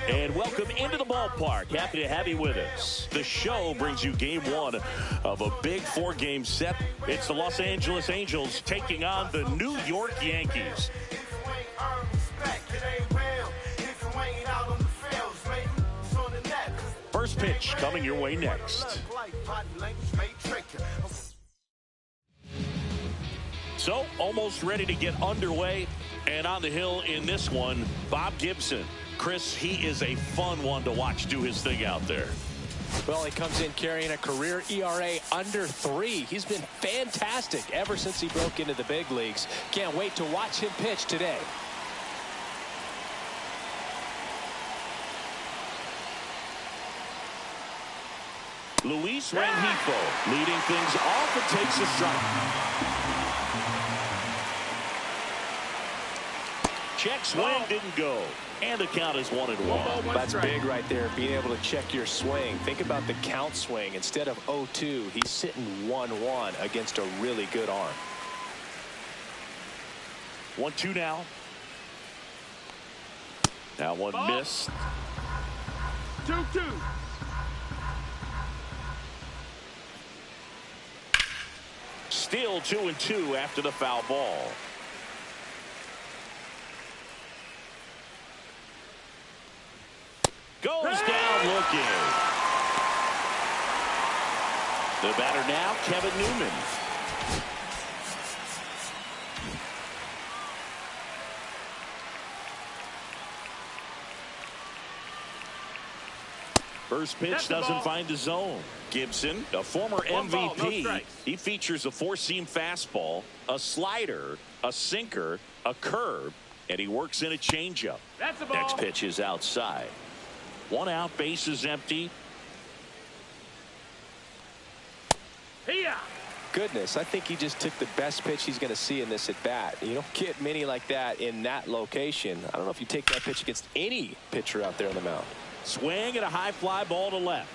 And welcome into the ballpark. Happy to have you with us. The show brings you game one of a big four-game set. It's the Los Angeles Angels taking on the New York Yankees. First pitch coming your way next. So, almost ready to get underway. And on the hill in this one, Bob Gibson. Chris, he is a fun one to watch do his thing out there. Well, he comes in carrying a career ERA under 3. He's been fantastic ever since he broke into the big leagues. Can't wait to watch him pitch today. Luis Rengifo leading things off and takes a strike. Check swing didn't go. And the count is 1-1. That's big right there, being able to check your swing. Think about the count swing. Instead of 0-2, he's sitting 1-1 against a really good arm. 1-2 now. That one missed. 2-2. Still 2-2 after the foul ball. Goes down looking. The batter now, Kevin Newman. First pitch doesn't find the zone. Gibson, a former MVP, he features a four-seam fastball, a slider, a sinker, a curve, and he works in a changeup. Next pitch is outside. 1 out, base is empty. Goodness, I think he just took the best pitch he's going to see in this at bat. You don't get many like that in that location. I don't know if you take that pitch against any pitcher out there on the mound. Swing and a high fly ball to left.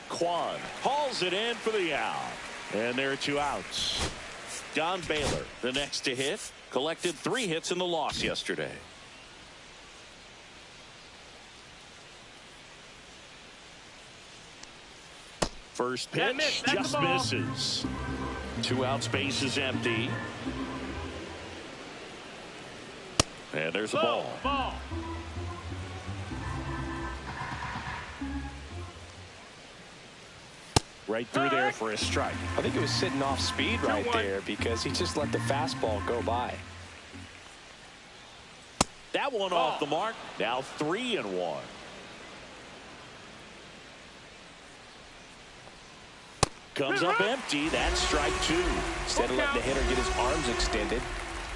Kwan hauls it in for the out. And there are 2 outs. Don Baylor, the next to hit, collected 3 hits in the loss yesterday. First pitch just misses. 2 outs, base is empty. And there's the ball. Right through there for a strike. I think it was sitting off speed right there because he just let the fastball go by. That one off the mark. Now 3-1. Comes up empty. That's strike 2. Instead of letting the hitter get his arms extended,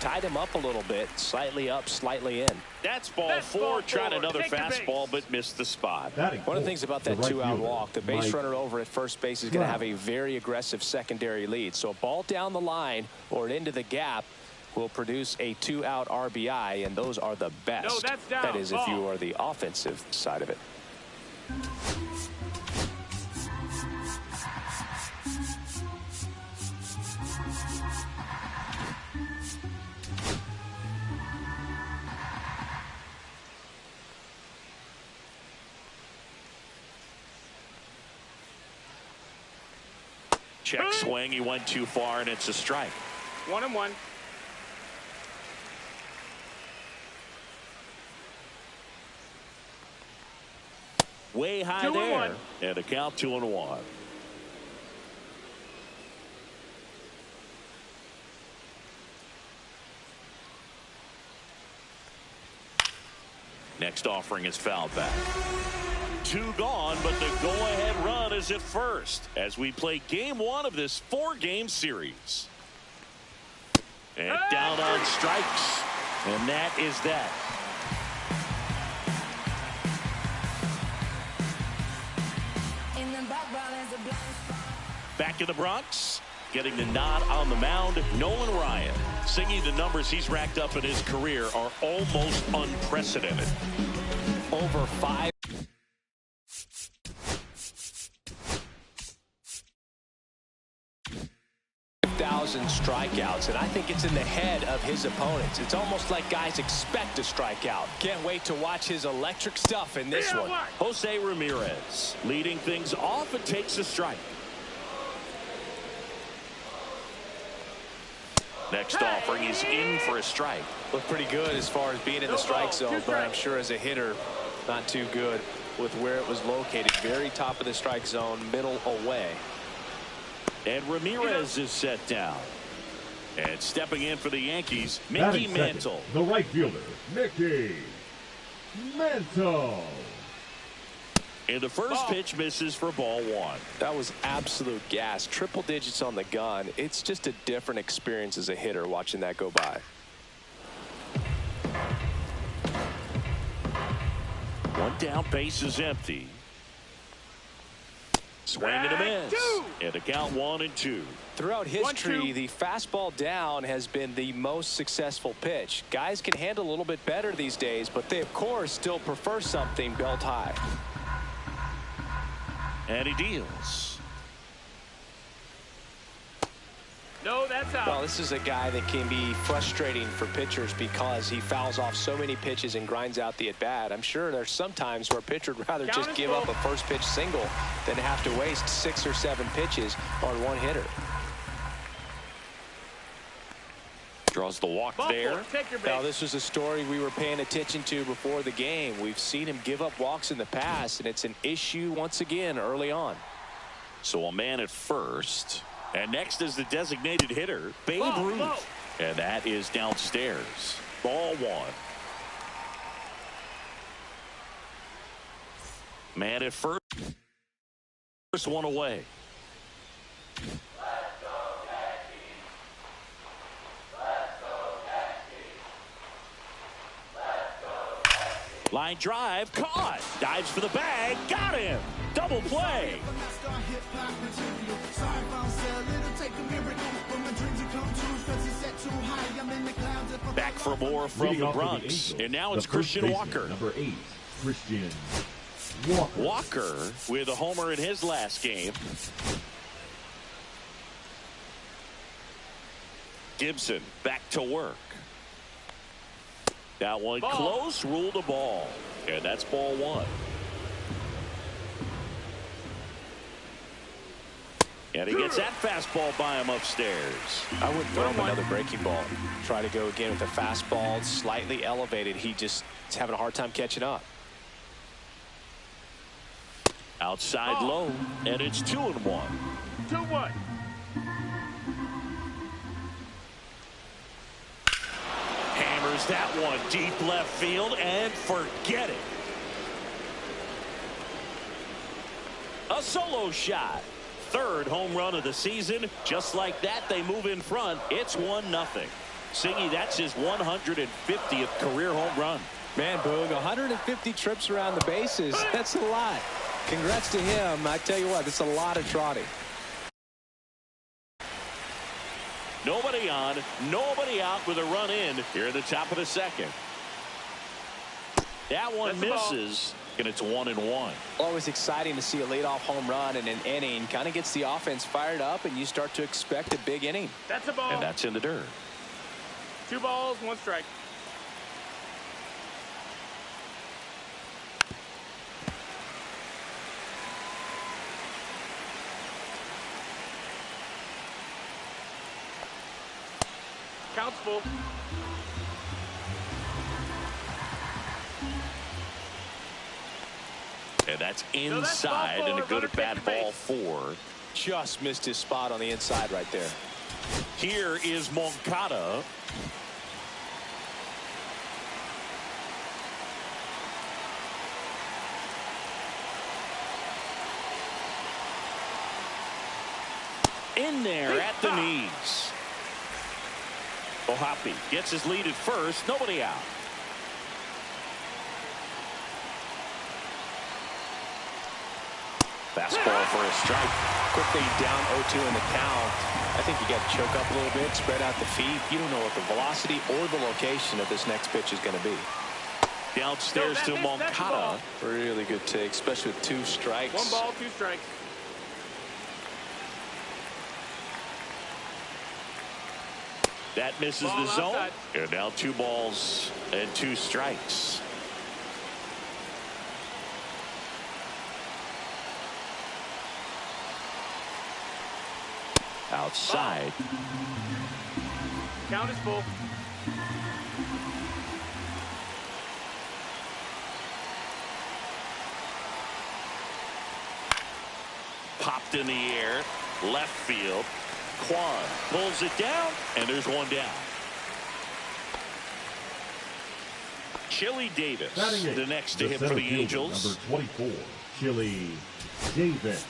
tied him up a little bit, slightly up, slightly in. That's ball 4. Tried another fastball, but missed the spot. One of the things about that 2-out walk, the base runner over at first base is going to have a very aggressive secondary lead. So a ball down the line or into the gap will produce a 2-out RBI, and those are the best. That is, if you are the offensive side of it. Check swing. He went too far, and it's a strike. 1-1. Way high there. And a count 2-1. Next offering is fouled back. 2 gone, but the go-ahead run is at first as we play game 1 of this 4-game series. And down on strikes. And that is that. Back in the Bronx, getting the nod on the mound, Nolan Ryan. Singing the numbers he's racked up in his career are almost unprecedented. Over 5. 1,000 strikeouts, and I think it's in the head of his opponents. It's almost like guys expect to strike out. Can't wait to watch his electric stuff in this one. Jose Ramirez leading things off and takes a strike. Next offering is in for a strike. Looked pretty good as far as being in the strike zone, but I'm sure as a hitter, not too good with where it was located. Very top of the strike zone, middle away. And Ramirez is set down. And stepping in for the Yankees, Mickey Mantle. The right fielder, Mickey Mantle. And the first pitch misses for ball one. That was absolute gas. Triple digits on the gun. It's just a different experience as a hitter watching that go by. One down, base is empty. Swing and a miss. And the count 1-2. Throughout history, the fastball down has been the most successful pitch. Guys can handle a little bit better these days, but they, of course, still prefer something belt high. And he deals. No, that's out. Well, this is a guy that can be frustrating for pitchers because he fouls off so many pitches and grinds out the at-bat. I'm sure there's some times where a pitcher would rather just give up a first pitch single than have to waste 6 or 7 pitches on one hitter. Draws the walk there. Now, this was a story we were paying attention to before the game. We've seen him give up walks in the past, and it's an issue once again early on. So a man at first. And next is the designated hitter, Babe Ruth. And that is downstairs. Ball one. Man at first. First one away. Line drive, caught. Dives for the bag, got him. Double play. Back for more from the Bronx. And now it's Christian Walker. Number 8, Christian Walker. Walker with a homer in his last game. Gibson back to work. That one close, ruled a ball. And that's ball one. And he gets that fastball by him upstairs. I wouldn't throw him another breaking ball. Try to go again with a fastball slightly elevated. He just is having a hard time catching up. Outside low, and it's 2-1. 2-1. Hammers that one deep left field and forget it. A solo shot. Third home run of the season. Just like that, they move in front. It's 1-0. Singy, that's his 150th career home run. Man, Boog, 150 trips around the bases. That's a lot. Congrats to him. I tell you what, that's a lot of trotting. Nobody on, nobody out with a run in here at the top of the second. That one misses, and it's 1-1. Always exciting to see a leadoff home run in an inning. Kind of gets the offense fired up, and you start to expect a big inning. That's a ball. And that's in the dirt. 2 balls, 1 strike. Counts full. And that's inside, and a good at-bat ball 4. Just missed his spot on the inside right there. Here is Moncada. In there at the knees. Ohapi gets his lead at first. Nobody out. Fastball for a strike. Quickly down 0-2 in the count. I think you got to choke up a little bit, spread out the feet. You don't know what the velocity or the location of this next pitch is going to be. Downstairs to Moncada. Really good take, especially with 2 strikes. 1 ball, 2 strikes. That misses Ball the zone. outside. And now 2 balls and 2 strikes. Outside. Count is full. Popped in the air. Left field. Kwan pulls it down, and there's 1 down. Chili Davis, the next to hit for the Angels. Number 24, Chili Davis.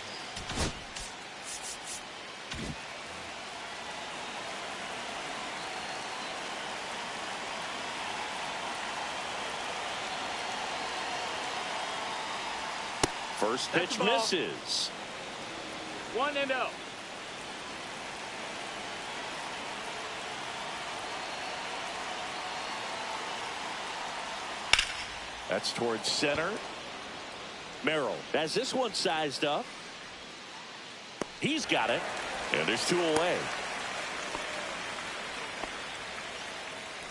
First pitch misses. 1-0. That's towards center. Merrill has this one sized up. He's got it. And there's 2 away.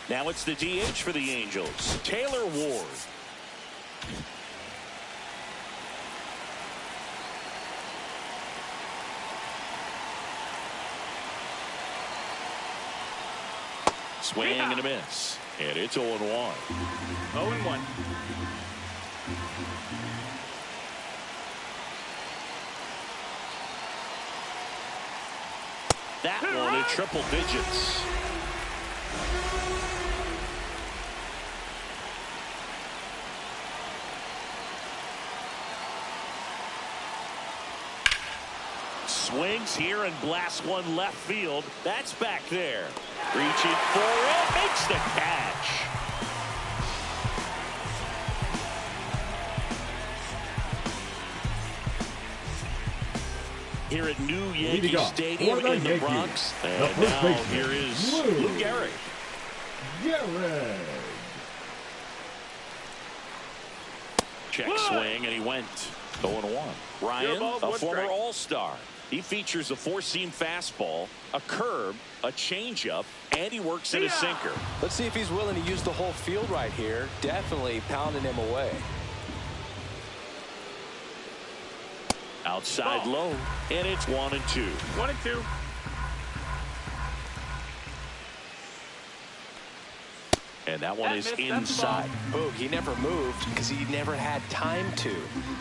Now it's the DH for the Angels, Taylor Ward. Swing and a miss. And it's 0-1. 0-1. That one at triple digits. Swings here and blasts one left field. That's back there. Reaching for it. Makes the catch. Here at New Yankee Stadium in the Bronx. And now here is Lou Gehrig. Check swing, and he went 0-1. Ryan, a former All-Star. He features a 4-seam fastball, a curve, a changeup, and he works in a sinker. Let's see if he's willing to use the whole field right here. Definitely pounding him away. Outside low, and it's 1-2. 1-2. And that one is inside. Boog, he never moved because he never had time to.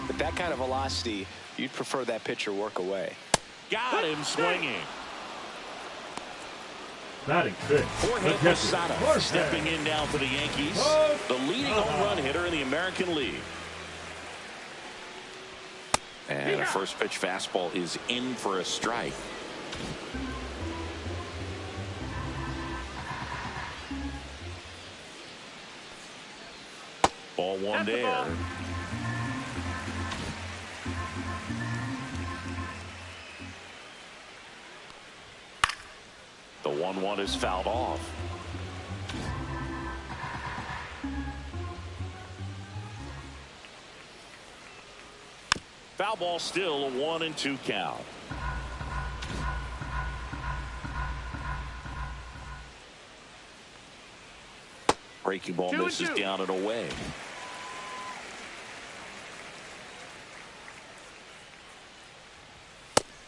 But that kind of velocity, you'd prefer that pitcher work away. Got him swinging. Batting fifth, Jorge Posada stepping in now for the Yankees. The leading home run hitter in the American League. And a first pitch fastball is in for a strike. Ball 1 there. The 1-1 is fouled off. Foul ball, still a 1-2 count. Breaking ball misses down and away.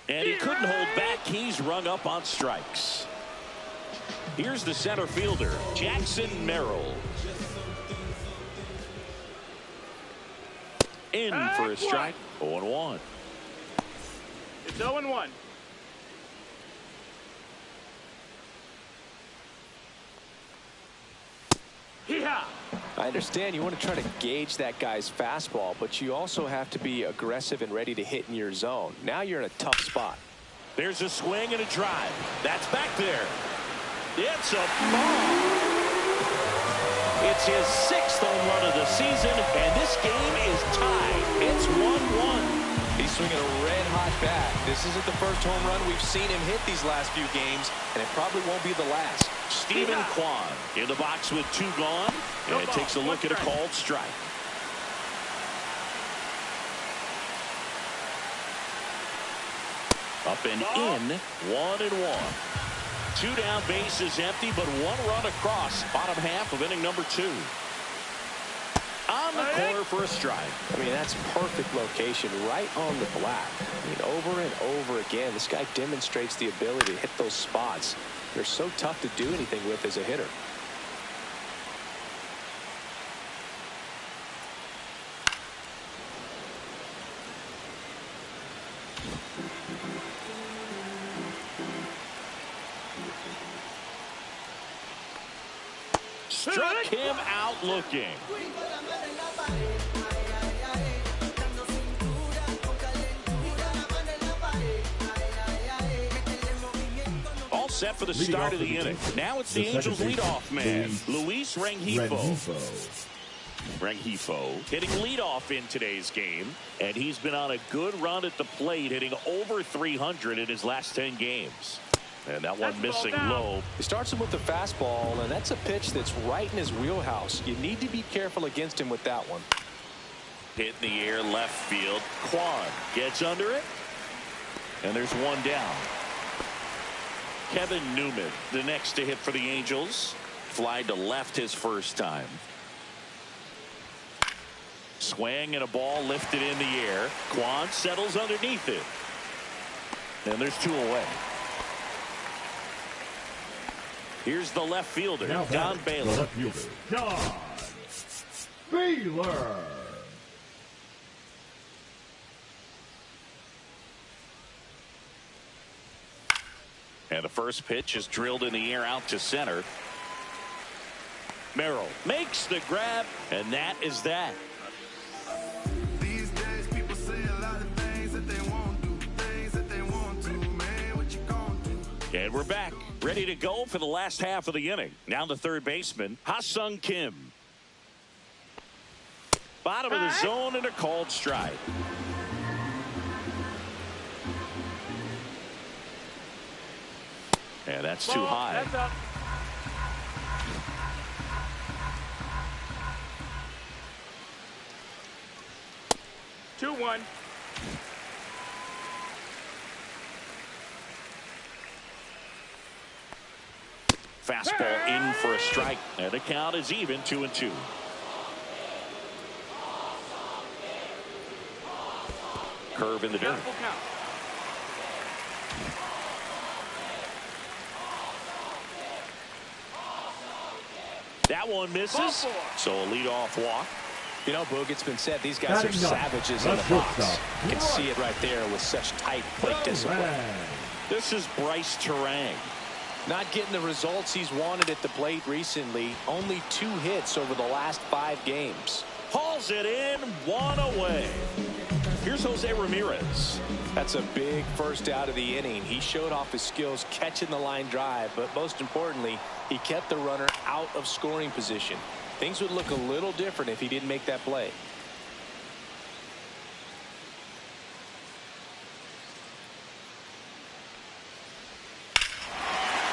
And he couldn't hold back. He's rung up on strikes. Here's the center fielder, Jackson Merrill. In for a strike. 0-1. It's 0-1. I understand you want to try to gauge that guy's fastball, but you also have to be aggressive and ready to hit in your zone. Now you're in a tough spot. There's a swing and a drive. That's back there. It's a ball. It's his 6th home run of the season, and this game is tied. It's 1-1. He's swinging a red-hot bat. This isn't the first home run we've seen him hit these last few games, and it probably won't be the last. Stephen Kwan in the box with 2 gone, and takes a look at a called strike. Up and in, 1-1. 2 down, bases empty, but 1 run across. Bottom half of inning number 2. On the corner for a strike. I mean, that's perfect location, right on the black. I mean, over and over again, this guy demonstrates the ability to hit those spots. They're so tough to do anything with as a hitter. Struck him out looking. All set for the start of the inning. Now it's the Angels leadoff man, Luis Rengifo. Rengifo hitting leadoff in today's game, and he's been on a good run at the plate, hitting over 300 in his last 10 games. And that one missing low. He starts him with the fastball, and that's a pitch that's right in his wheelhouse. You need to be careful against him with that one. Hit in the air, left field. Kwan gets under it, and there's 1 down. Kevin Newman, the next to hit for the Angels. Fly to left his first time. Swing and a ball lifted in the air. Kwan settles underneath it. And there's 2 away. Here's the left fielder, Don Baylor. The left fielder, Don Baylor. And the first pitch is drilled in the air out to center. Merrill makes the grab, and that is that. These days people say a lot of things that they won't do, things that they want to, man, what you gonna do? And we're back, ready to go for the last half of the inning. Now the third baseman, Ha-Sung Kim. Bottom of the zone and a called strike. And that's too high. That's up. Two one. Fastball in for a strike, and the count is even 2-2. Curve in the dirt. That one misses, so a leadoff walk. You know, Boog, it's been said these guys are savages in the box. You can see it right there with such tight plate discipline. This is Bryce Terang. Not getting the results he's wanted at the plate recently. Only 2 hits over the last 5 games. Hauls it in, 1 away. Here's Jose Ramirez. That's a big first out of the inning. He showed off his skills catching the line drive, but most importantly, he kept the runner out of scoring position. Things would look a little different if he didn't make that play.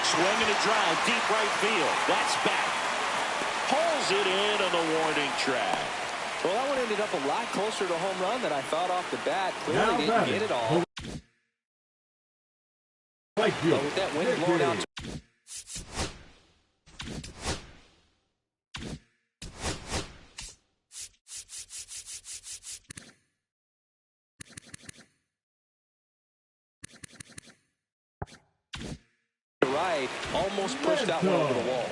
Swinging a drive, deep right field. That's back. Pulls it in on the warning track. Well, that one ended up a lot closer to a home run than I thought off the bat. Clearly didn't get it all. Right field. But with that wind blowing out. Right, almost pushed that one over the wall.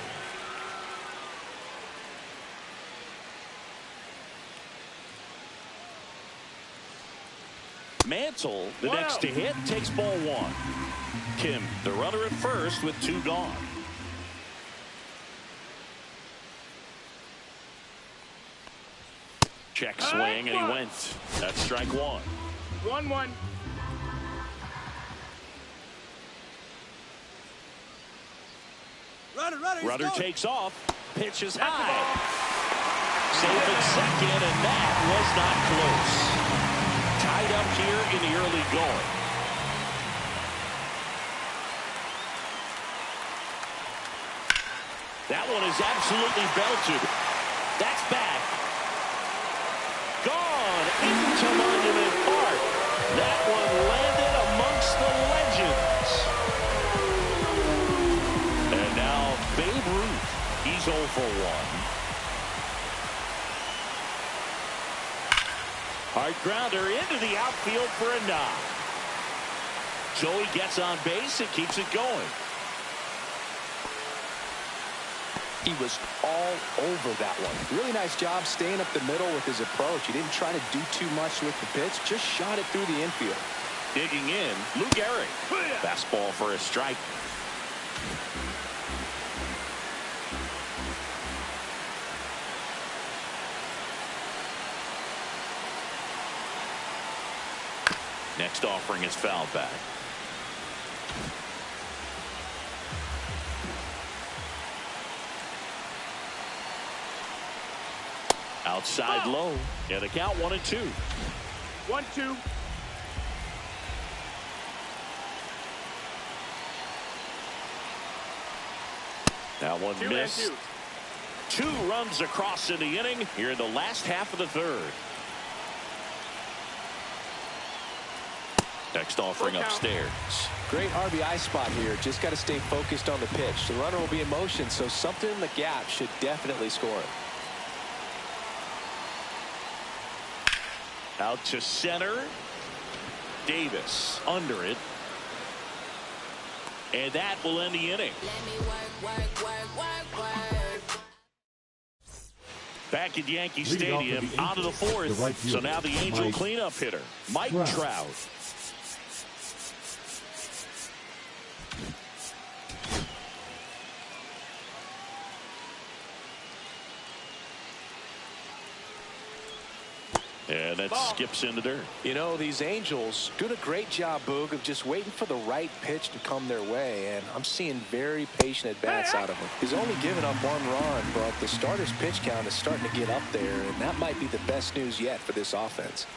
Mantle, the next to hit, takes ball 1. Kim, the runner at first with 2 gone. Check swing, and he went. That's strike 1. 1-1. Runner takes off. Pitch is high. Safe at second, and that was not close. Tied up here in the early going. That one is absolutely belted. That's back. Gone into Monument Park. That one landed amongst the legends. for one. Hard grounder into the outfield for a knock. Joey gets on base and keeps it going. He was all over that one. Really nice job staying up the middle with his approach. He didn't try to do too much with the pitch, just shot it through the infield. Digging in, Lou Gehrig. Fastball for a strike. Next offering is fouled back. Outside low. Yeah, the count 1-2. 1-2. That one missed. 2 runs across in the inning here in the last half of the third. Next offering upstairs. Great RBI spot here. Just got to stay focused on the pitch. The runner will be in motion, so something in the gap should definitely score it. Out to center. Davis under it. And that will end the inning. Back at Yankee Stadium, out of the fourth. So now the Angel cleanup hitter, Mike Trout. And that skips into dirt. You know, these Angels doing a great job, Boog, of just waiting for the right pitch to come their way. And I'm seeing very patient at-bats out of him. He's only given up 1 run, but the starter's pitch count is starting to get up there. And that might be the best news yet for this offense.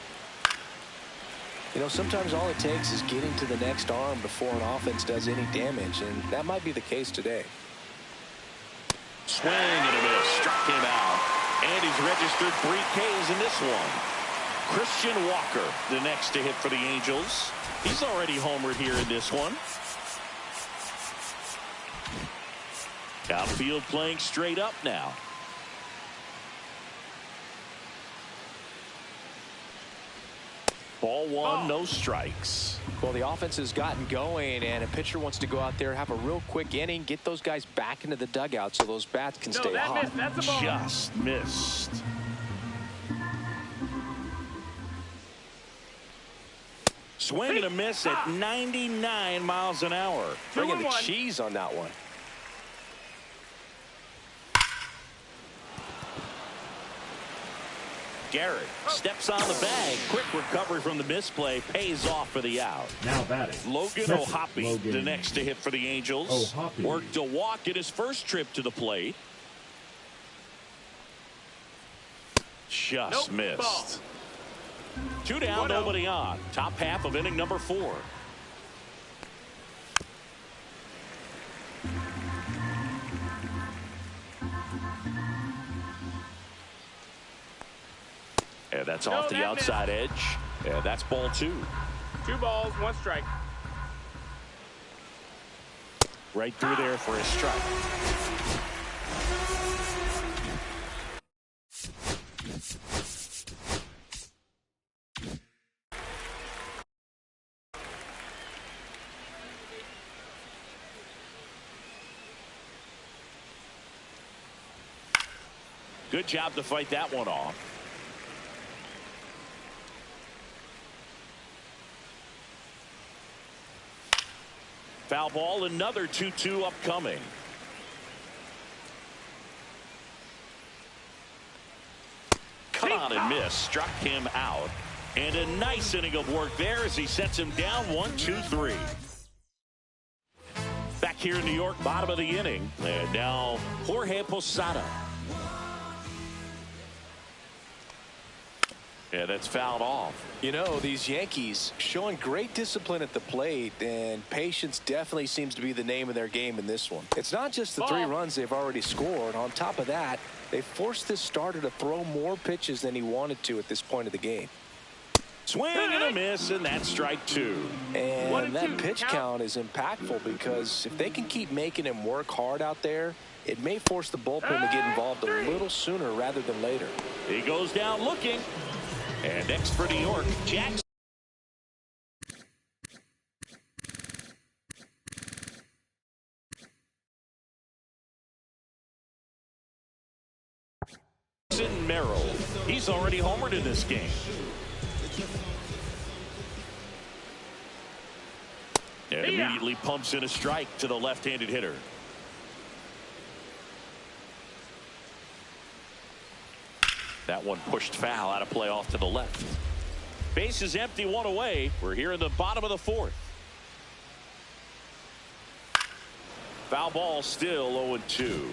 You know, sometimes all it takes is getting to the next arm before an offense does any damage. And that might be the case today. Swing and a miss. Struck him out. And he's registered 3 Ks in this one. Christian Walker, the next to hit for the Angels. He's already homered here in this one. Outfield playing straight up now. Ball 1, no strikes. Well, the offense has gotten going, and a pitcher wants to go out there, have a real quick inning, get those guys back into the dugout so those bats can stay hot. That's a ball. Just missed. Swing and a miss at 99 miles an hour. Bringing the cheese on that one. Garrett steps on the bag. Quick recovery from the misplay. Pays off for the out. Now batting. Logan O'Hoppe, the next to hit for the Angels. Worked a walk in his first trip to the plate. Just missed. Ball. 2 down, nobody on. Top half of inning number 4. And that's off the outside edge. And that's ball 2. 2 balls, 1 strike. Right through there for a strike. Good job to fight that one off. Foul ball, another 2-2 upcoming. Cut on and miss. Struck him out. And a nice inning of work there as he sets him down 1-2-3. Back here in New York, bottom of the inning. And now Jorge Posada. Yeah, that's fouled off. You know, these Yankees showing great discipline at the plate, and patience definitely seems to be the name of their game in this one. It's not just the 3 runs they've already scored. On top of that, they forced this starter to throw more pitches than he wanted to at this point of the game. Swing and a miss, and that's strike 2. And that pitch count is impactful because if they can keep making him work hard out there, it may force the bullpen to get involved a little sooner rather than later. He goes down looking. And next for New York, Jackson. Merrill. He's already homered in this game. And immediately pumps in a strike to the left-handed hitter. That one pushed foul out of play off to the left. Base is empty, one away. We're here in the bottom of the fourth. Foul ball, still 0-2.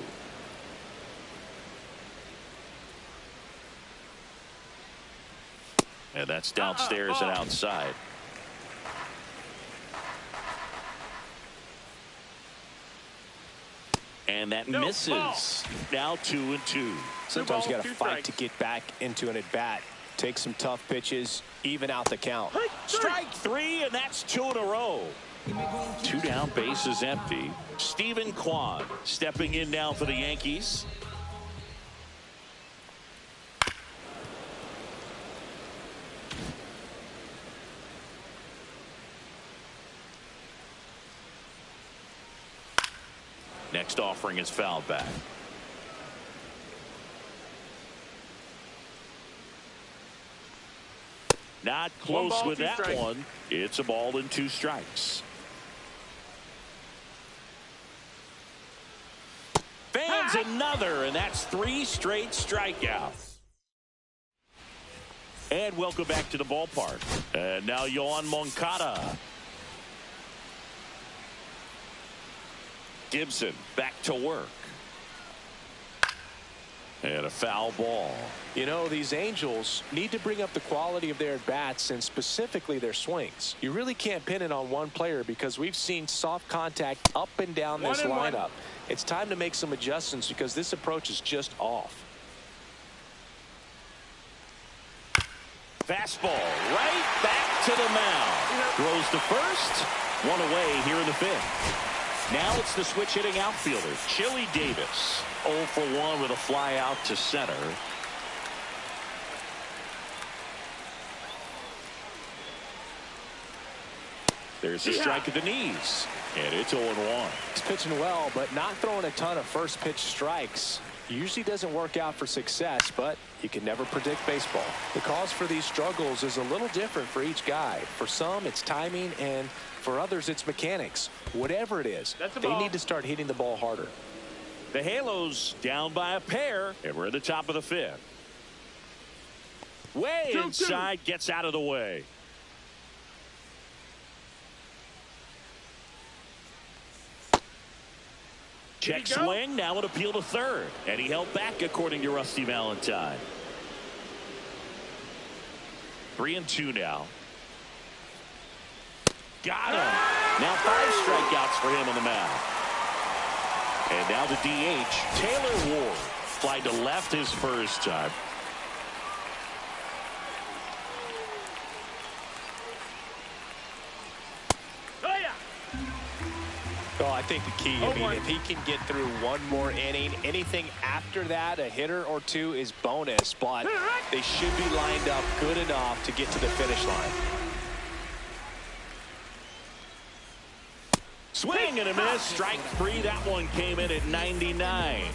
And that's downstairs and outside. And that misses. Now 2-2. Sometimes you got to fight to get back into an at-bat. Take some tough pitches, even out the count. Strike three, and that's 2 in a row. 2 down, base is empty. Steven Kwan stepping in now for the Yankees. Next offering is fouled back. Not close with that one. It's a ball and 2 strikes. Fans another, and that's 3 straight strikeouts. And welcome back to the ballpark. And now Yoan Moncada. Gibson back to work. And a foul ball. You know, these Angels need to bring up the quality of their at-bats and specifically their swings. You really can't pin it on one player because we've seen soft contact up and down this lineup. It's time to make some adjustments because this approach is just off. Fastball right back to the mound. Throws to first. 1 away here in the 5th. Now it's the switch hitting outfielder, Chili Davis. 0 for 1 with a fly out to center. There's a strike at the knees. And it's 0-1. He's pitching well, but not throwing a ton of first pitch strikes. Usually doesn't work out for success, but you can never predict baseball. The cause for these struggles is a little different for each guy. For some, it's timing, and for others, it's mechanics. Whatever it is, they need to start hitting the ball harder. The Halos down by a pair, and we're at the top of the 5th. Way inside, gets out of the way. Check swing, now an appeal to third. And he held back, according to Rusty Valentine. 3-2 now. Got him. Now 5 strikeouts for him on the mound. And now the DH, Taylor Ward. Flied to left his first time. Well, I think the key, I mean, if he can get through one more inning, anything after that, a hitter or 2 is bonus, but they should be lined up good enough to get to the finish line. Swing and a miss. Strike 3. That one came in at 99.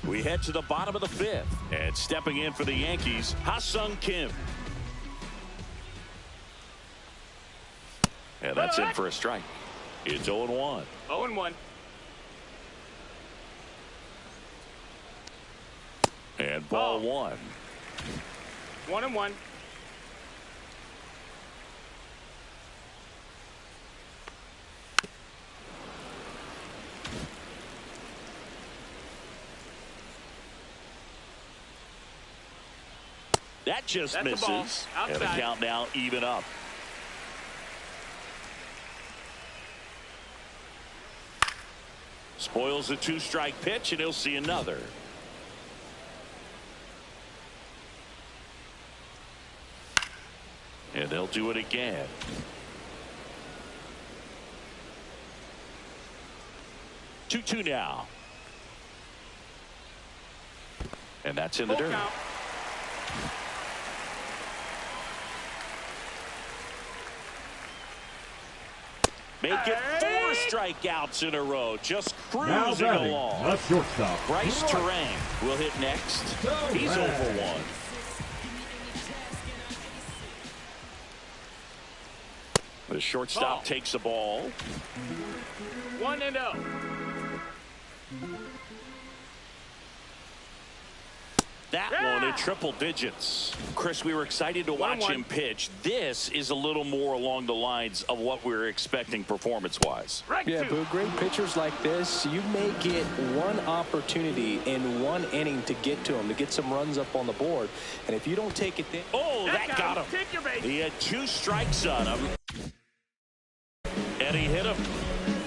We head to the bottom of the 5th. And stepping in for the Yankees, Ha-Sung Kim. And that's in for a strike. It's 0-1. 0-1. And ball 1. 1-1. That just misses. And the count now even up. Spoils the 2-strike pitch, and he'll see another. And they'll do it again. 2-2 now. And that's in the dirt. Count. Make it 4 strikeouts in a row. Just Now cruising batting, along. the shortstop, Bryce right. Terang will hit next. He's Terang. over 1. The shortstop takes the ball. 1-0. That one at triple digits. Chris, we were excited to watch 1-1. him pitch. This is a little more along the lines of what we were expecting performance-wise. Yeah, Boo, great pitchers like this, you may get one opportunity in one inning to get to him, to get some runs up on the board. And if you don't take it then. Oh, that got him. Take your base. He had 2 strikes on him. And he hit him.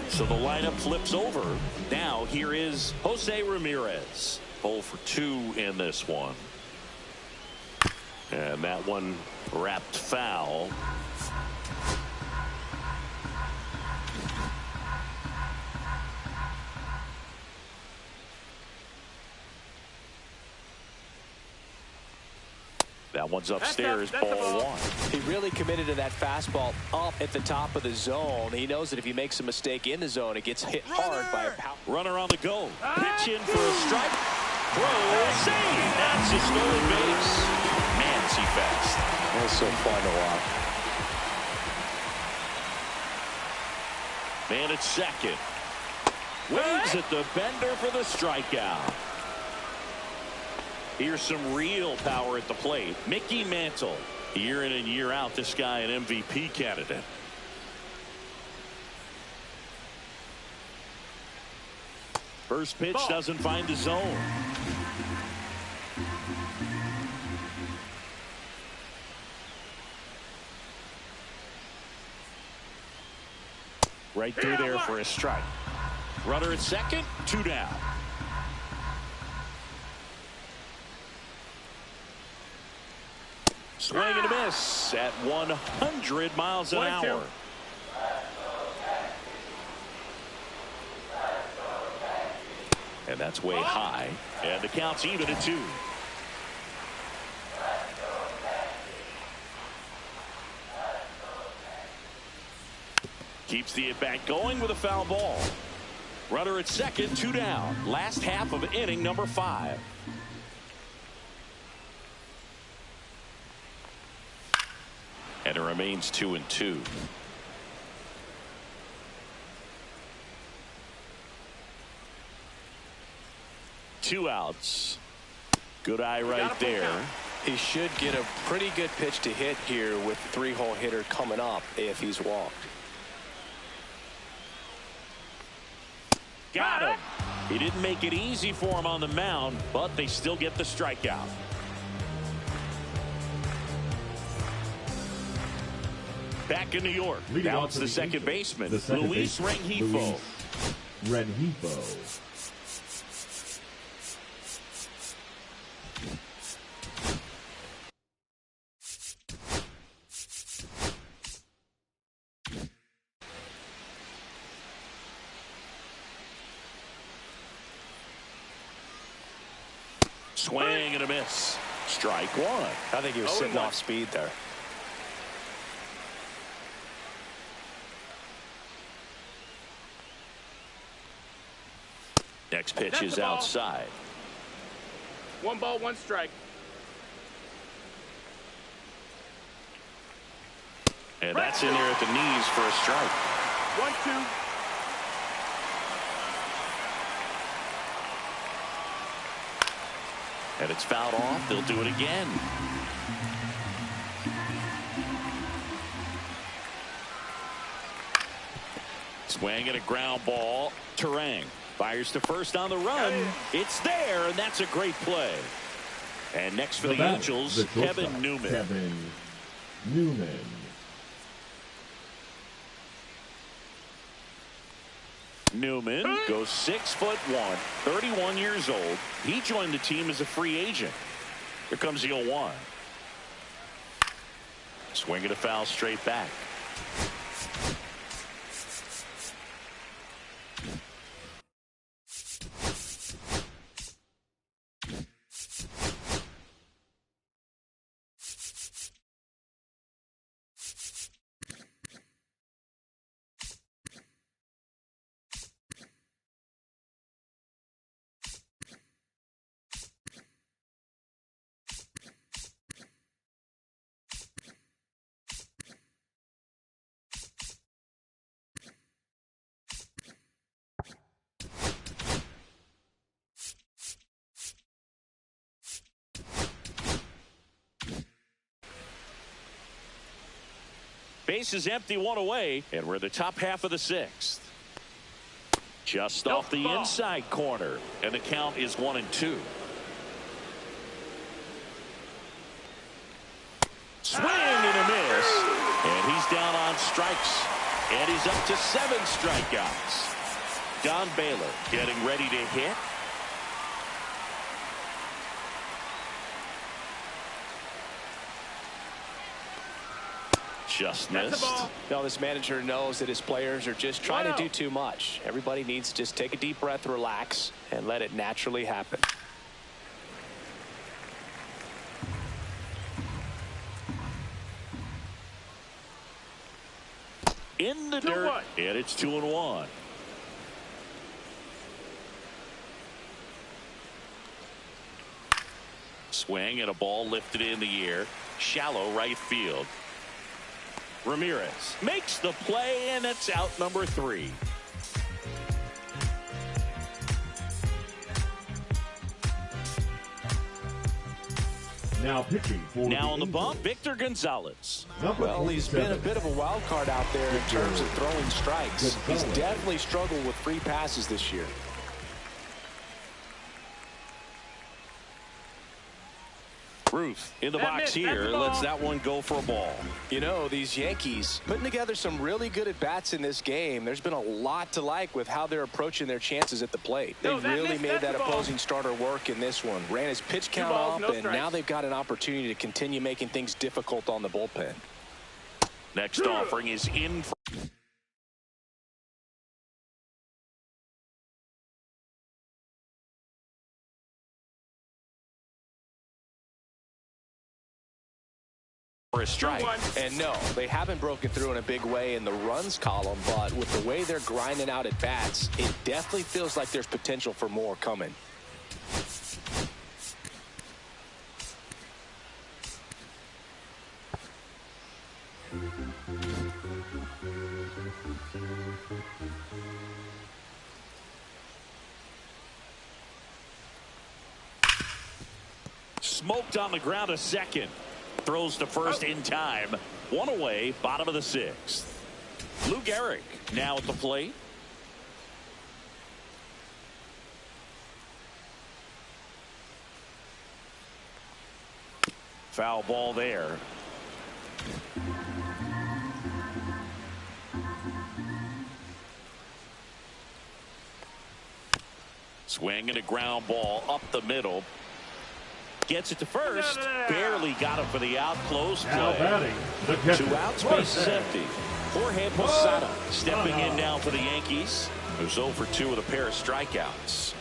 So the lineup flips over. Now here is Jose Ramirez. 0 for 2 in this one. And that one wrapped foul. That one's upstairs, That's a ball ball. 1. He really committed to that fastball up at the top of the zone. He knows that if he makes a mistake in the zone, it gets hit hard by a power. Runner on the go. Pitch in for a strike. Throw, save. That's a stolen base. Man, is he fast. That's so fun to watch. Man at second. Waves at the bender for the strikeout. Here's some real power at the plate. Mickey Mantle. Year in and year out, this guy an MVP candidate. First pitch doesn't find the zone. Right through there for a strike. Runner at second, 2 down. Swing and a miss at 100 miles an hour. And that's way high. And the count's even at 2. Keeps the at-bat going with a foul ball. Runner at second, 2 down. Last half of inning number 5. And it remains 2-2. Two outs. Good eye right there. He should get a pretty good pitch to hit here with 3-hole hitter coming up if he's walked. Got him. He didn't make it easy for him on the mound, but they still get the strikeout. Back in New York. Now it's the second baseman, Luis Rengifo. Swing and a miss. Strike 1. I think he was sitting off speed there. Next pitch is outside. 1 ball, 1 strike. And that's in there at the knees for a strike. 1-2. And it's fouled off. They'll do it again. Swing and a ground ball. Terang fires to first on the run. It's there, and that's a great play. And next for the Angels, Kevin Newman. Newman goes 6'1", 31 years old. He joined the team as a free agent. Here comes the 0-1. Swing and a foul straight back. Base is empty, one away, and we're the top half of the sixth. Just off the inside corner, and the count is 1-2. Swing and a miss, and he's down on strikes, and he's up to 7 strikeouts. Don Baylor getting ready to hit. Just missed. No, this manager knows that his players are just trying to do too much. Everybody needs to just take a deep breath, relax, and let it naturally happen. In the dirt, and it's 2-1. Swing and a ball lifted in the air. Shallow right field. Ramirez makes the play, and it's out number 3. Now pitching for now on the bump, Victor Gonzalez. Well, he's been a bit of a wild card out there in terms of throwing strikes. He's definitely struggled with free passes this year. Ruth in the box here. Lets that one go for a ball. You know, these Yankees putting together some really good at-bats in this game. There's been a lot to like with how they're approaching their chances at the plate. They really made that opposing starter work in this one. Ran his pitch count up, and now they've got an opportunity to continue making things difficult on the bullpen. Next offering is in. For a strike. And no, they haven't broken through in a big way in the runs column, but with the way they're grinding out at bats, it definitely feels like there's potential for more coming. Smoked on the ground, a second. Throws to first in time. One away, bottom of the 6th. Lou Gehrig now at the plate. Foul ball there. Swing and a ground ball up the middle. Gets it to first. Barely got it for the out. Close play. 2 outs, base is empty. Jorge Posada stepping in now for the Yankees, who's 0 for 2 with a pair of strikeouts.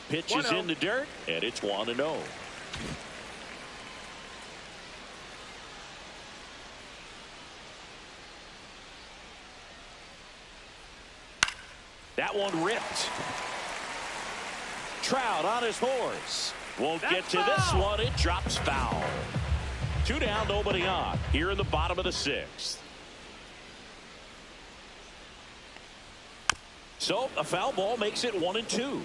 Pitch is in the dirt, and it's 1-0. That one ripped. Trout on his horse. Won't get to this one. It drops foul. 2 down, nobody on. Here in the bottom of the 6th. So a foul ball makes it 1-2.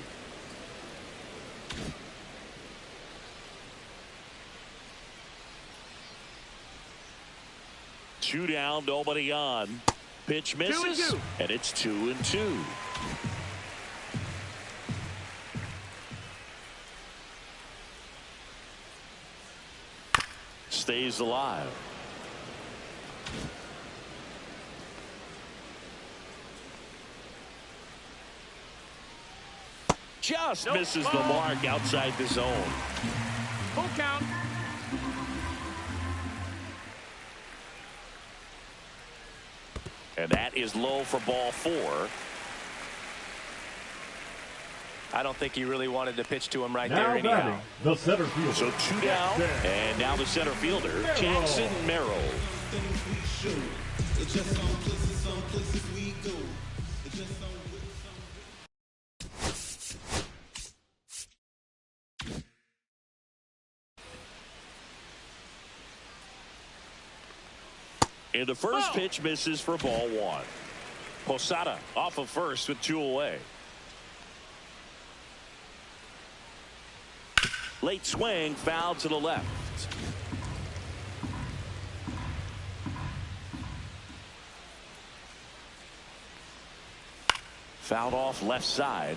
Two down, nobody on. Pitch misses, and it's 2-2. Stays alive. Just misses the mark outside the zone. Full count. And that is low for ball 4. I don't think he really wanted to pitch to him right there anyhow. The center fielder. So 2 down, and now the center fielder, Jackson Merrill. And the first pitch misses for ball 1. Posada off of first with 2 away. Late swing, foul to the left. Fouled off left side.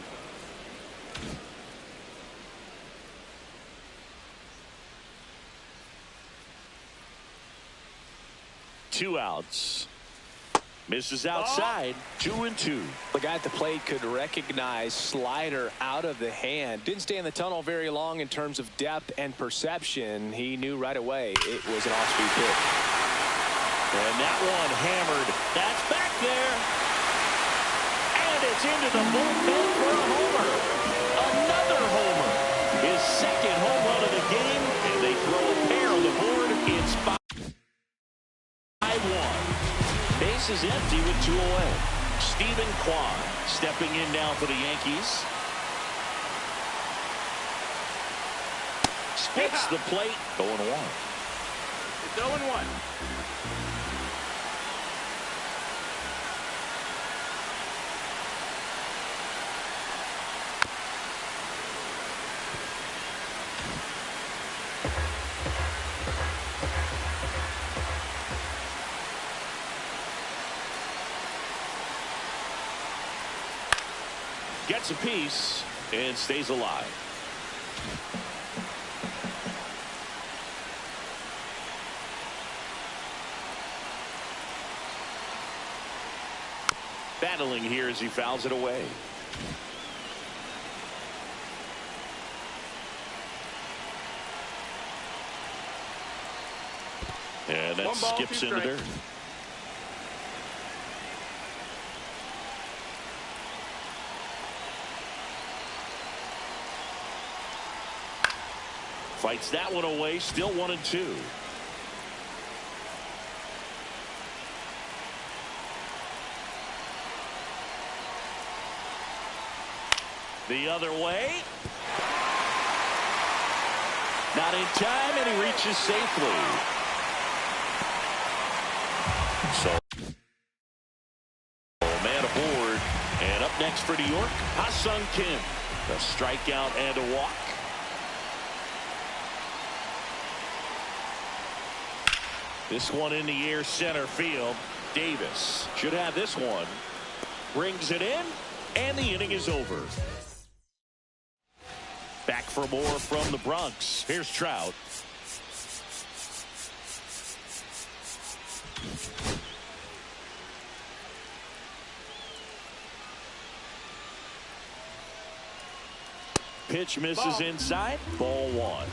Two outs. Misses outside. 2-2. The guy at the plate could recognize slider out of the hand. Didn't stay in the tunnel very long in terms of depth and perception. He knew right away it was an off-speed pitch. And that one hammered. That's back there. And it's into the bullpen for a homer. Another homer. His second home run of the game. And they throw a pair on the board. It's 5-1. Base is empty with 2 away. Stephen Kwan stepping in now for the Yankees. Splits the plate. 0-1. It's 0-1. Gets a piece and stays alive. Battling here as he fouls it away. And that skips into dirt. Fights that one away. Still 1-2. The other way. Not in time, and he reaches safely. So, man aboard. And up next for New York, Ha-Sung Kim. A strikeout and a walk. This one in the air center field. Davis should have this one. Brings it in, and the inning is over. Back for more from the Bronx. Here's Trout. Pitch misses inside. Ball 1.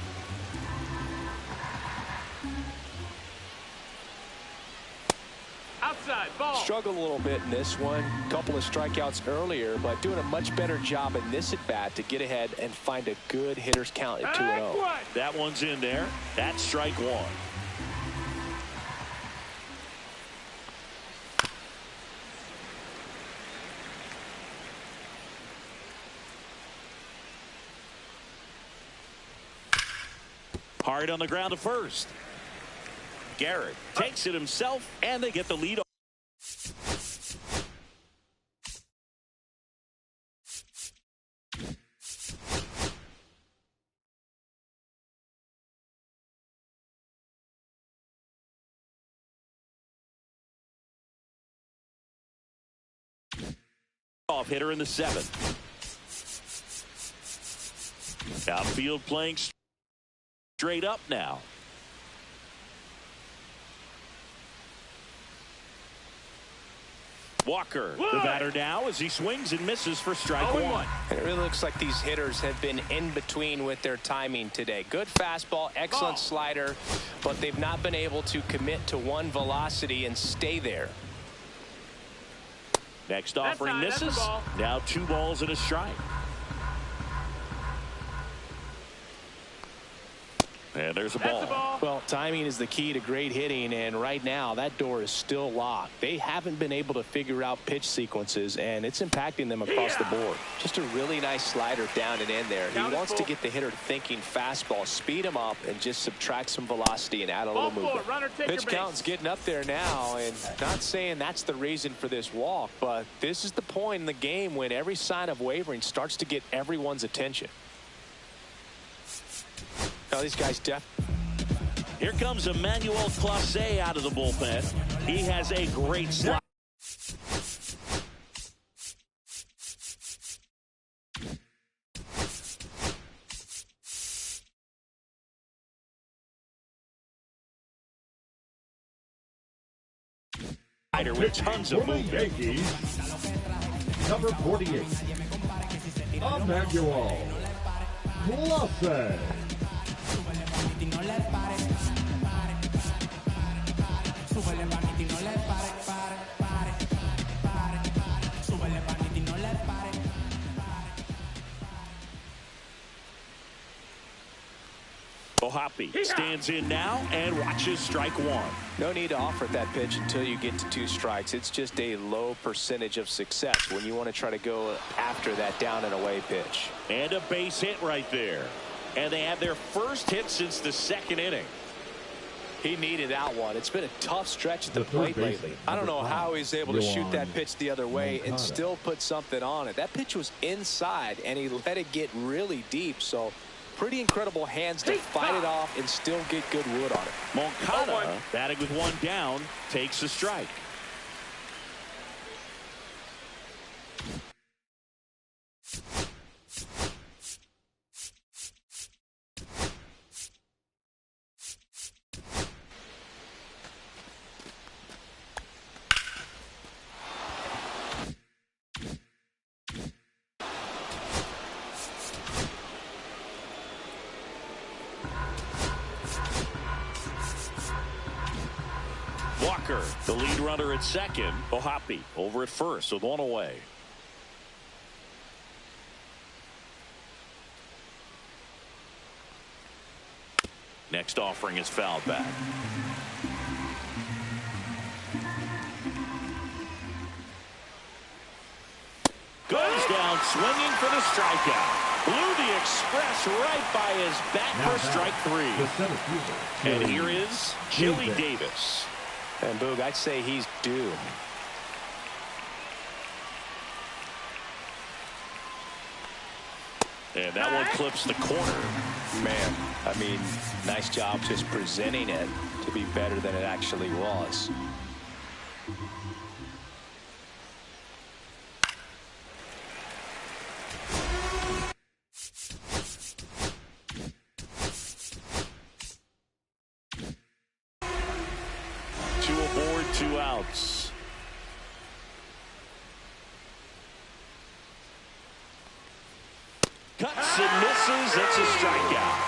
Outside ball. Struggled a little bit in this one. Couple of strikeouts earlier, but doing a much better job in this at bat to get ahead and find a good hitter's count at 2-0. That one's in there. That's strike 1. Hard on the ground to first. Garrett takes it himself, and they get the lead. Off hitter in the 7th. Outfield playing straight up now. Walker, the batter now, as he swings and misses for strike 1. And it really looks like these hitters have been in between with their timing today. Good fastball, excellent slider, but they've not been able to commit to one velocity and stay there. Next offering misses. Now 2 balls and a strike. And there's a ball. Well, timing is the key to great hitting, and right now that door is still locked. They haven't been able to figure out pitch sequences, and it's impacting them across the board. Just a really nice slider down and in there. He wants to get the hitter thinking fastball, speed him up, and just subtract some velocity and add a little movement. Pitch count's getting up there now, and not saying that's the reason for this walk, but this is the point in the game when every sign of wavering starts to get everyone's attention. Now these guys Here comes Emmanuel Clase out of the bullpen. He has a great slot. With tons of movement. Yankees, number 48, Emmanuel Clase. Ohapi stands in now and watches strike one. No need to offer that pitch until you get to 2 strikes. It's just a low percentage of success when you want to try to go after that down and away pitch. And a base hit right there. And they have their first hit since the 2nd inning. He needed that one. It's been a tough stretch at the plate lately. I don't know how he's able to shoot that pitch the other way and still put something on it. That pitch was inside, and he let it get really deep. So pretty incredible hands to fight it off and still get good wood on it. Moncada, batting with 1 down, takes a strike. Walker, the lead runner at second. Ohapi over at first with 1 away. Next offering is fouled back. Goes down swinging for the strikeout. Blew the express right by his bat for strike 3. And here is Joey Davis. And Boog, I'd say he's due. And that one clips the corner. Man, I mean, nice job just presenting it to be better than it actually was. Aboard, 2 outs. Cuts and misses. It's a strikeout.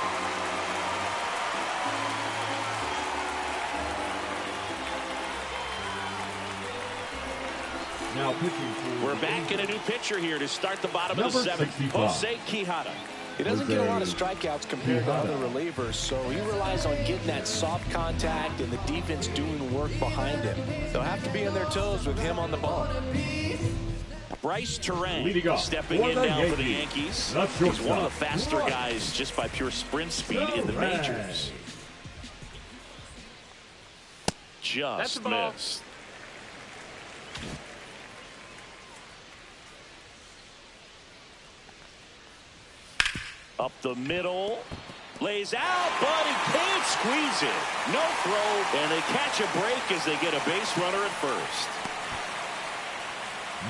Now pitching for We're back in a new pitcher here to start the bottom of the 7th. Jose Quijada. He doesn't get a lot of strikeouts compared to other relievers, so he relies on getting that soft contact and the defense doing work behind him. They'll have to be on their toes with him on the bump. Bryce Terang stepping in now for the Yankees. He's one of the faster guys just by pure sprint speed in the majors. Just missed. Up the middle, lays out, but he can't squeeze it. No throw, and they catch a break as they get a base runner at first.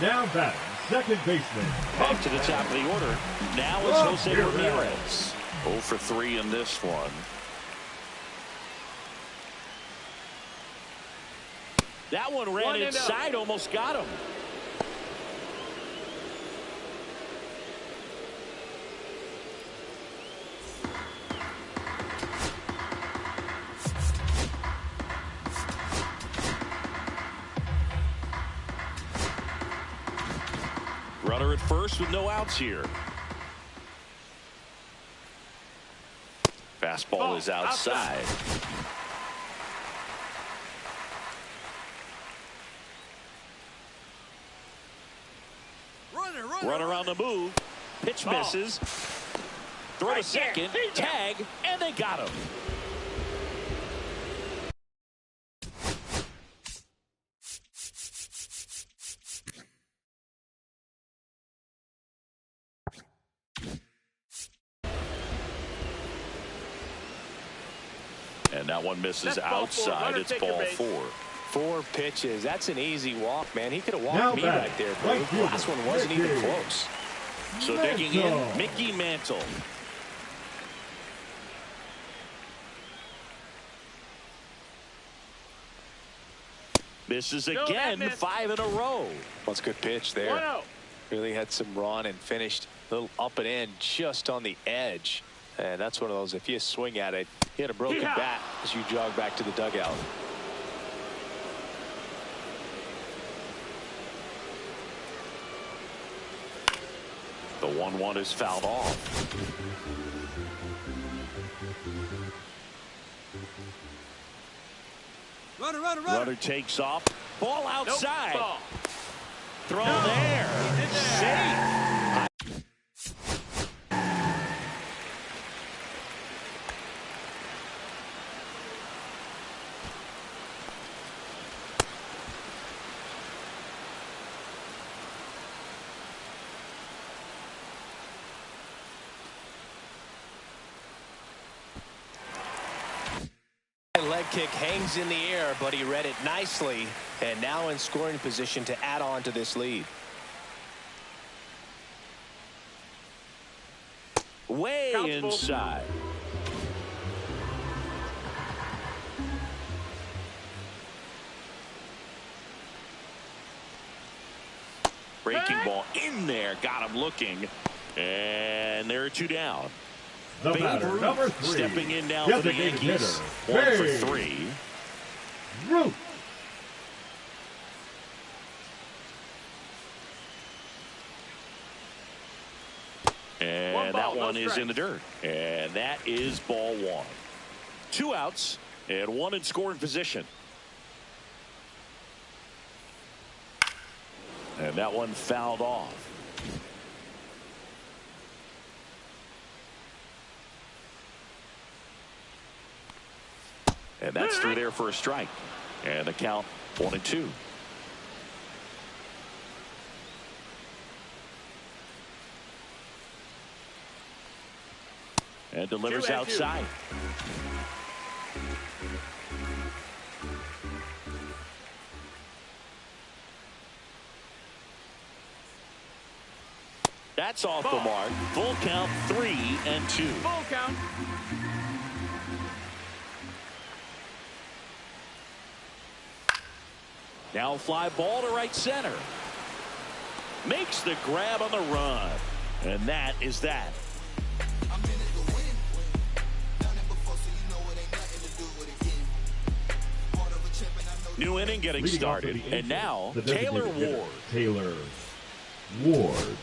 Now batting, second baseman. Back to the top of the order. Now it's Jose Ramirez. 0 for 3 in this one. That one ran inside, almost got him. Runner at first with no outs here. Fastball is outside. Runner on the move. Pitch misses. Throw to second. Tag. And they got him. And that one misses That's ball four. outside. Runner, It's take ball your base. 4. 4 pitches. That's an easy walk, man. He could have walked Now me back, right there, right Blue. fielder, Last one wasn't even Mickey close. So digging in, Mantle. Mickey Mantle. Misses No, again, that missed. 5 in a row. That's a good pitch there. 1-0. Really had some run and finished a little up and in just on the edge. And that's one of those, if you swing at it, hit a broken Yeah. bat as you jog back to the dugout. The 1-1 is fouled off. Runner takes off. Ball outside. Nope, ball. Throw there. Safe. Leg kick hangs in the air, but he read it nicely, and now in scoring position to add on to this lead. Way Countable. inside. Breaking ball in there. Got him looking. And there are 2 down. The Babe batter, Ruth number 3. stepping in now for the Designated Yankees. hitter, 1 for Babe 3. Ruth. And One ball, that one no is in strikes. the dirt. And that is ball 1. 2 outs and 1 in scoring position. And that one fouled off. And that's through there for a strike. And the count 1-2. And delivers 2-2. outside. That's off the Ball. mark. Full count, 3-2. Full count. Now fly ball to right center. Makes the grab on the run. And that is that. New inning getting Leading off for started. the And Angels, now the Taylor designated hitter, Ward. Taylor Ward.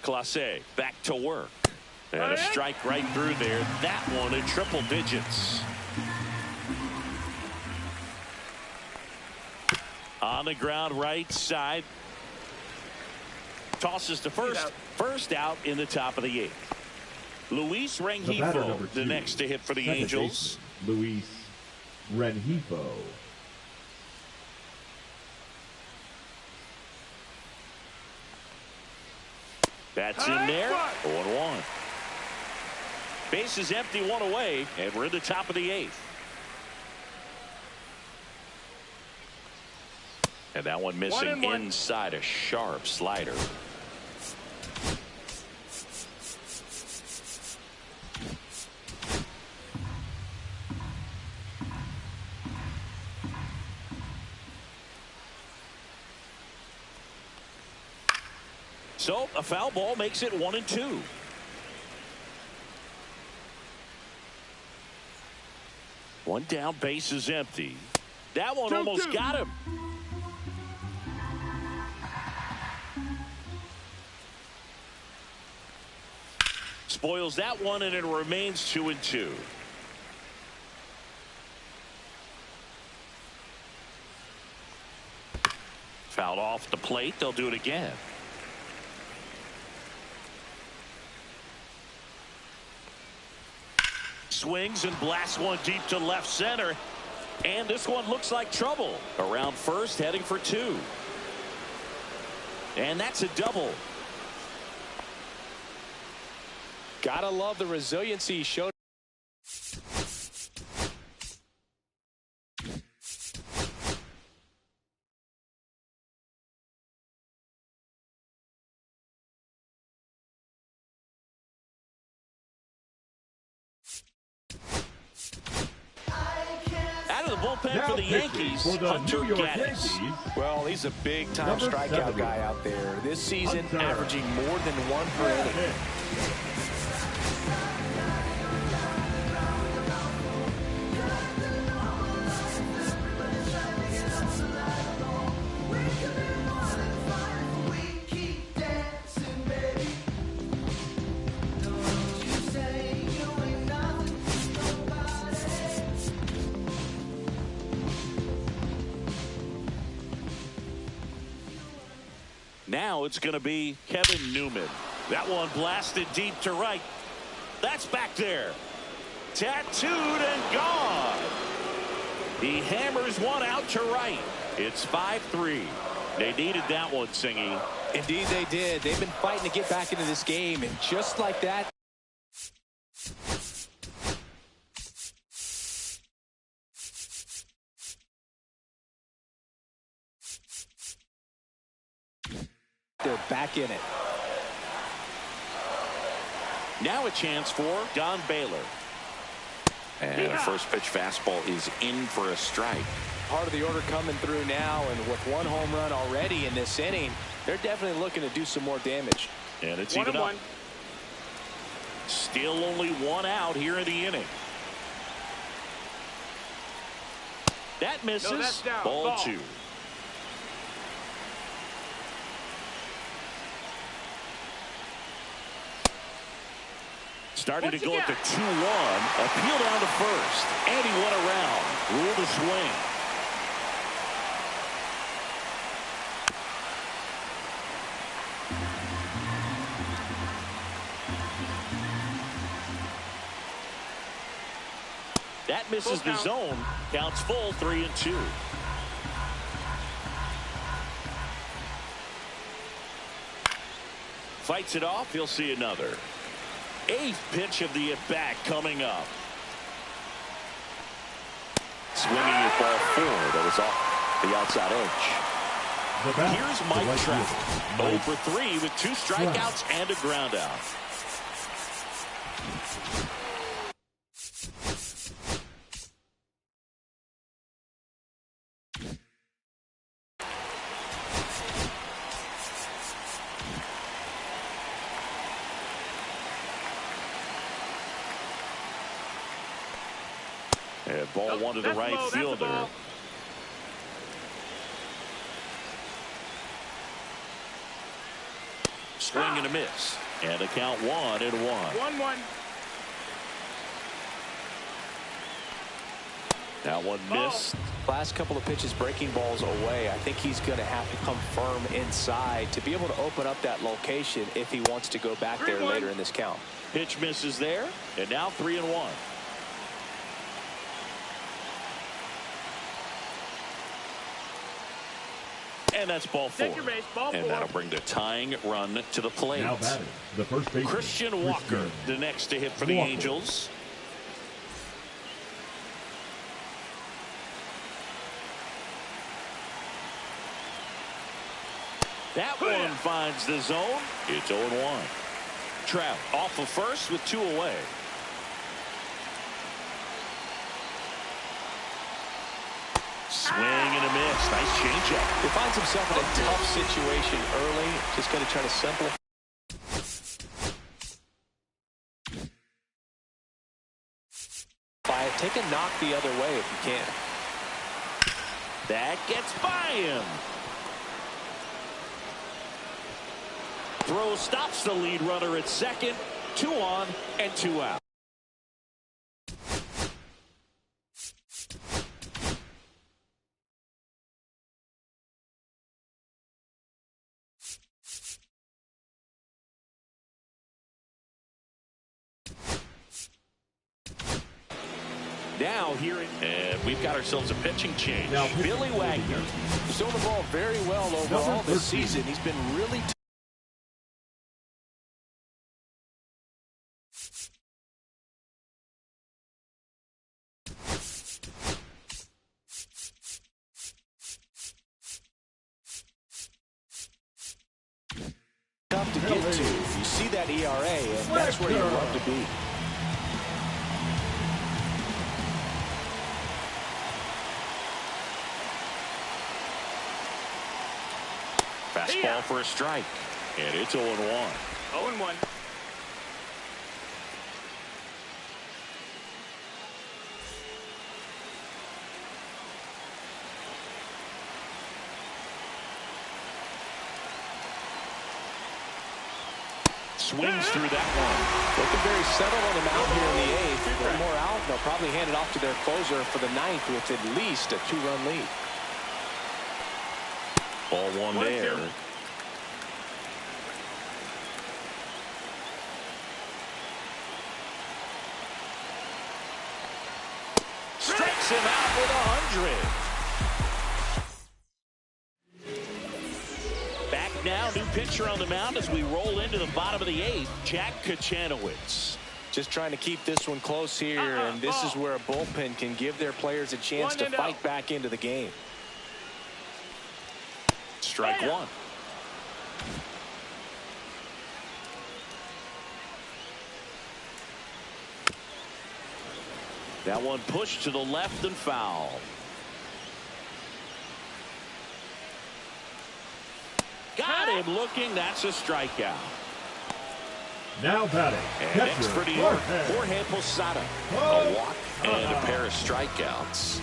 Clase back to work. And a strike right through there. That one in triple digits. On the ground right side. Tosses to first. First out in the top of the 8th. Luis The batter, Rengifo, number 2, the next to hit for the second Angels. baseman, Luis Rengifo. That's in there. 0-1. Base is empty, 1 away, and we're in the top of the 8th. And that one missing 1-1. inside, a sharp slider. So a foul ball makes it 1-2. One down, base is empty. That one almost got him. Spoils that one, and it remains 2-2. Fouled off the plate. They'll do it again. swings and blasts one deep to left center. And this one looks like trouble. Around first, heading for two. And that's a double. Gotta love the resiliency he showed. Out of the bullpen Now for the pitching Yankees, for the Hunter New York Gaddis. Yankees, Well, he's a big-time Number strikeout 70. guy out there. This season, Hunter. averaging more than one per inning. Now it's going to be Kevin Newman. That one blasted deep to right. That's back there. Tattooed and gone. He hammers one out to right. It's 5-3. They needed that one, Singy. Indeed they did. They've been fighting to get back into this game, and just like that, they're back in it. Now a chance for Don Baylor. And a first pitch fastball is in for a strike. Part of the order coming through now, and with one home run already in this inning, they're definitely looking to do some more damage. And it's 1-1. even up. Still only one out here in the inning. That misses. No, that's down. Ball two. Started to go at the 2-1. Appeal down to first. And he went around. Ruled a swing. That misses the zone. Counts full, 3-2. Fights it off. He'll see another. Eighth pitch of the at-bat coming up. Swinging at ball four. That was off the outside edge. Here's Mike Trout. 0 for 3 with 2 strikeouts and a ground out. And ball one to the right fielder. Swing and a miss. And a count 1-1. 1-1. That one missed. Last couple of pitches breaking balls away. I think he's going to have to come firm inside to be able to open up that location if he wants to go back there later in this count. Pitch misses there. And now 3-1. And that's ball four. Take your base, ball and four. that'll bring the tying run to the plate. Now batting, the first baseman, Christian Walker, the next to hit for the Angels. That one finds the zone. It's 0-1. Trout off of first with 2 away. Swing and a miss. Nice changeup. He finds himself in a tough situation early. Just going to try to simplify. Take a knock the other way if you can. That gets by him. Throw stops the lead runner at second. 2 on and 2 out. now here, and we've got ourselves a pitching change. Now, Billy Wagner. He's throwing the ball very well overall this season. He's been really tough to get to. You see that ERA, and that's where you love to be. Fastball for a strike, and it's 0-1. 0-1. Swings through that one. Looking very settled on the mound here in the 8th. One more out, they'll probably hand it off to their closer for the 9th with at least a 2-run lead. Ball one there. Strikes him out with 100. Back now, new pitcher on the mound as we roll into the bottom of the 8th, Jack Kachanowicz. Just trying to keep this one close here, and this is where a bullpen can give their players a chance to fight back into the game. Strike one. That one pushed to the left and foul. Got him looking. That's a strikeout. Now batting. And next for New York, Jorge Posada. A walk and a pair of strikeouts.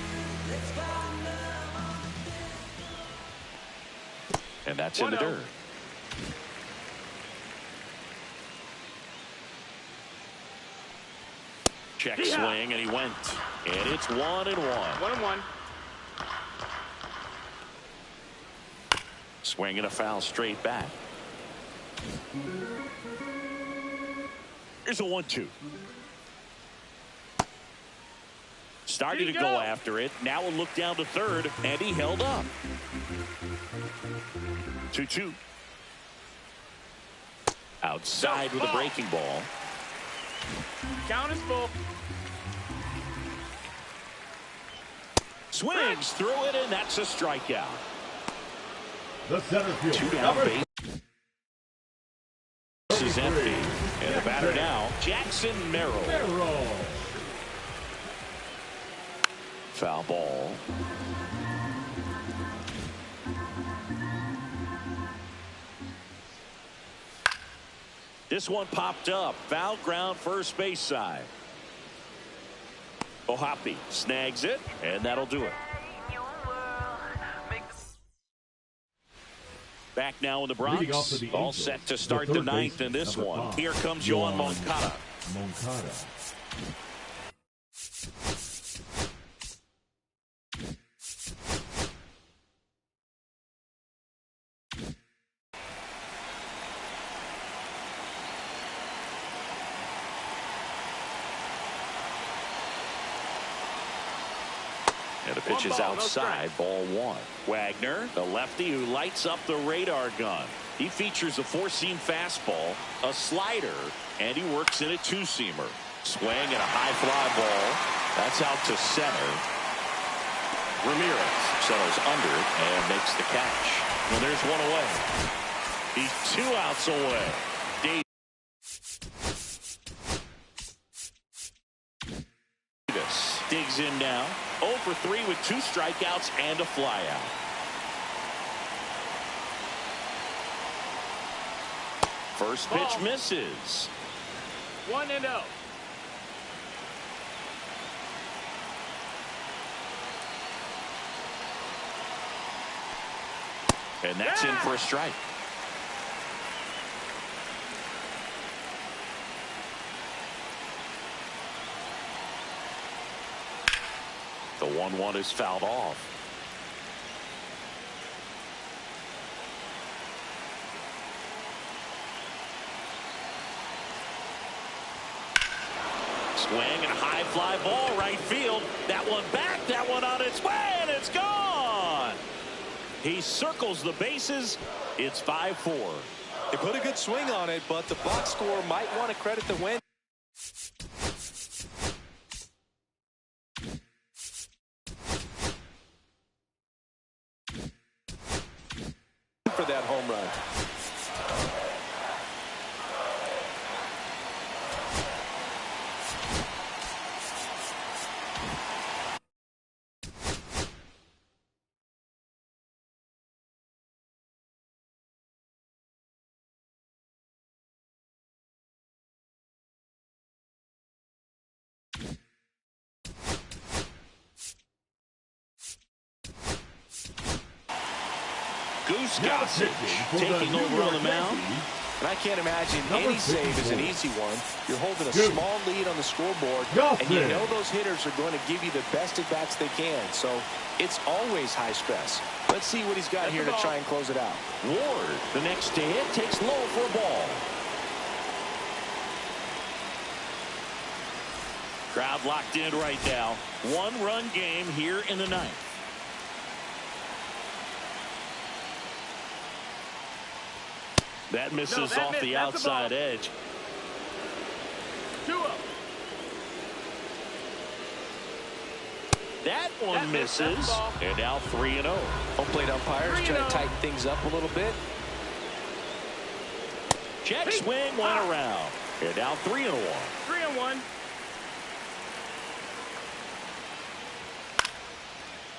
And that's in the dirt. Check swing, and he went. And it's 1-1. 1-1. Swing and a foul straight back. Here's a 1-2. Started to go after it. Now a look down to third, and he held up. 2-2. Outside with a breaking ball. Count is full. Swings through it, and that's a strikeout. The center field. 2 down base. This is empty. And the batter now, Jackson Merrill. Foul ball. This one popped up. Foul ground first base side. Ohapi snags it, and that'll do it. Back now in the Bronx. All set to start the 9th in this one. Here comes Yoan Moncada. And the pitch is outside, ball one. Wagner, the lefty who lights up the radar gun. He features a four-seam fastball, a slider, and he works in a two-seamer. Swing and a high fly ball. That's out to center. Ramirez settles under it and makes the catch. Well, there's one away. He's 2 outs away. Davis digs in now. 0 for 3 with 2 strikeouts and a flyout. First pitch misses. 1-0. And that's in for a strike. The 1-1 is fouled off. Swing and a high fly ball right field. That one back, that one on its way, and it's gone. He circles the bases. It's 5-4. They put a good swing on it, but the box score might want to credit the win. For that home run. Goose Gossett taking over on the mound. And I can't imagine any save is an easy one. You're holding a small lead on the scoreboard, and you know those hitters are going to give you the best at-bats they can. So it's always high stress. Let's see what he's got here to try and close it out. Ward, the next to hit, takes low for a ball. Crowd locked in right now. One-run game here in the ninth. That misses off the outside edge. 2-0. That one misses. And now 3-0. Home plate umpires try to tighten things up a little bit. Check swing went around. And now 3-1. 3-1.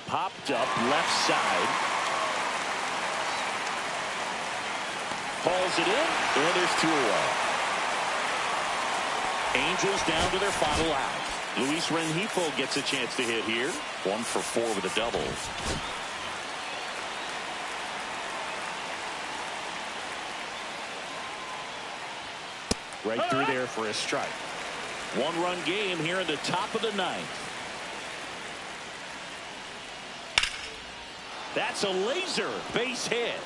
Popped up left side. Hauls it in, and there's 2 away. Angels down to their final out. Luis Rengifo gets a chance to hit here. 1 for 4 with a double. Right through there for a strike. One-run game here in the top of the ninth. That's a laser base hit.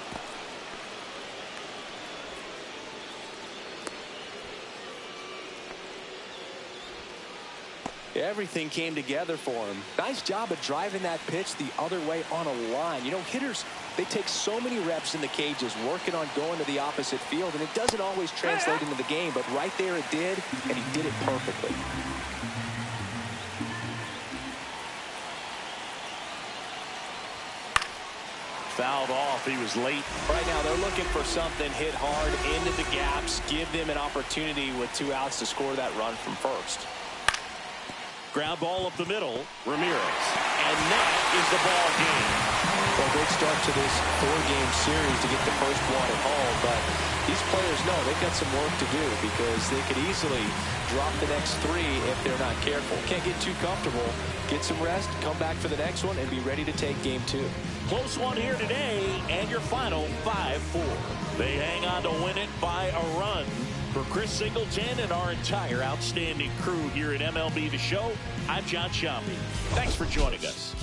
Everything came together for him. Nice job of driving that pitch the other way on a line. You know, hitters, they take so many reps in the cages working on going to the opposite field, and it doesn't always translate into the game, but right there it did, and he did it perfectly. Fouled off. He was late. Right now they're looking for something hit hard into the gaps, give them an opportunity with 2 outs to score that run from first. Ground ball up the middle. Ramirez. And that is the ball game. Well, great start to this 4-game series to get the first one at home, but these players know they've got some work to do because they could easily drop the next 3 if they're not careful. Can't get too comfortable. Get some rest, come back for the next one, and be ready to take game 2. Close one here today, and your final 5-4. They hang on to win it by a run. For Chris Singleton and our entire outstanding crew here at MLB The Show, I'm John Sciambi. Thanks for joining us.